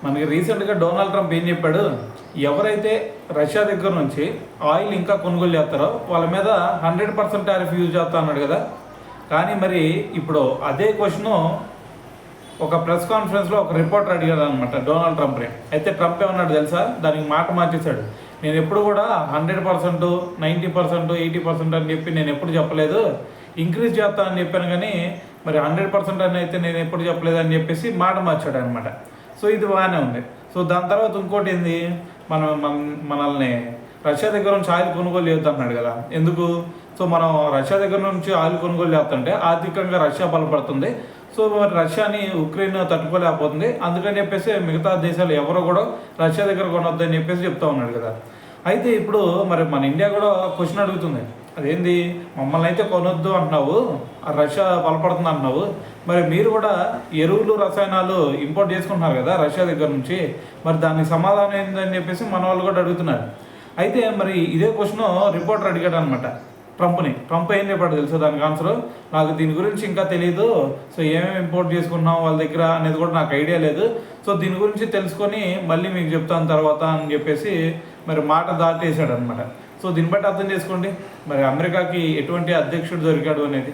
మనకి రీసెంట్గా Donald Trump ఏం చెప్పాడు, ఎవరైతే రష్యా దగ్గర నుంచి ఆయిల్ ఇంకా కొనుగోలు చేస్తారో వాళ్ళ మీద 100% టారిఫ్ యూజ్ చేస్తా అన్నాడు కదా. కానీ మరి ఇప్పుడు అదే క్వశ్చను ఒక ప్రెస్ కాన్ఫరెన్స్లో ఒక రిపోర్టర్ అడిగాడు అనమాట డొనాల్డ్ ట్రంప్ని. అయితే ట్రంప్ ఏమన్నాడు తెలుసా, దానికి మాట మార్చేశాడు. నేను ఎప్పుడు కూడా 100%, 90%, 80% అని చెప్పి నేను ఎప్పుడు చెప్పలేదు, ఇంక్రీజ్ చేస్తా అని చెప్పాను. కానీ మరి 100% అని అయితే నేను ఎప్పుడు చెప్పలేదు అని చెప్పేసి మాట మార్చాడు అనమాట. సో ఇది బాగానే ఉంది. సో దాని తర్వాత ఇంకోటి ఏంది, మనల్ని రష్యా దగ్గర నుంచి ఆయిల్ కొనుగోలు చేద్దామన్నాడు కదా. ఎందుకు? సో మనం రష్యా దగ్గర నుంచి ఆయిల్ కొనుగోలు చేస్తుంటే ఆర్థికంగా రష్యా బలపడుతుంది. సో మరి రష్యాని ఉక్రెయిన్ తట్టుకోలేకపోతుంది. అందుకని చెప్పేసి మిగతా దేశాలు ఎవరో కూడా రష్యా దగ్గర కొనొద్దని చెప్పేసి చెప్తా ఉన్నాడు కదా. అయితే ఇప్పుడు మరి మన ఇండియా కూడా క్వశ్చన్ అడుగుతుంది, అదేంది మమ్మల్ని అయితే కొనొద్దు అంటున్నావు, రష్యా బలపడుతుంది అంటున్నావు, మరి మీరు కూడా ఎరువులు రసాయనాలు ఇంపోర్ట్ చేసుకుంటున్నారు కదా రష్యా దగ్గర నుంచి, మరి దానికి సమాధానం ఏందని చెప్పేసి మన వాళ్ళు కూడా అడుగుతున్నారు. అయితే మరి ఇదే క్వశ్చన్ రిపోర్టర్ అడిగాడు అనమాట ట్రంప్ని. ట్రంప్ ఏం చెప్పాడు తెలుసు దానికి ఆన్సర్, నాకు దీని గురించి ఇంకా తెలియదు, సో ఏమేమి ఇంపోర్ట్ చేసుకున్నాం వాళ్ళ దగ్గర అనేది కూడా నాకు ఐడియా లేదు, సో దీని గురించి తెలుసుకొని మళ్ళీ మీకు చెప్తాను తర్వాత అని చెప్పేసి మరి మాట దాటేశాడు అనమాట. సో దీన్ని బట్టి అర్థం చేసుకోండి మరి అమెరికాకి ఎటువంటి అధ్యక్షుడు దొరికాడు అనేది.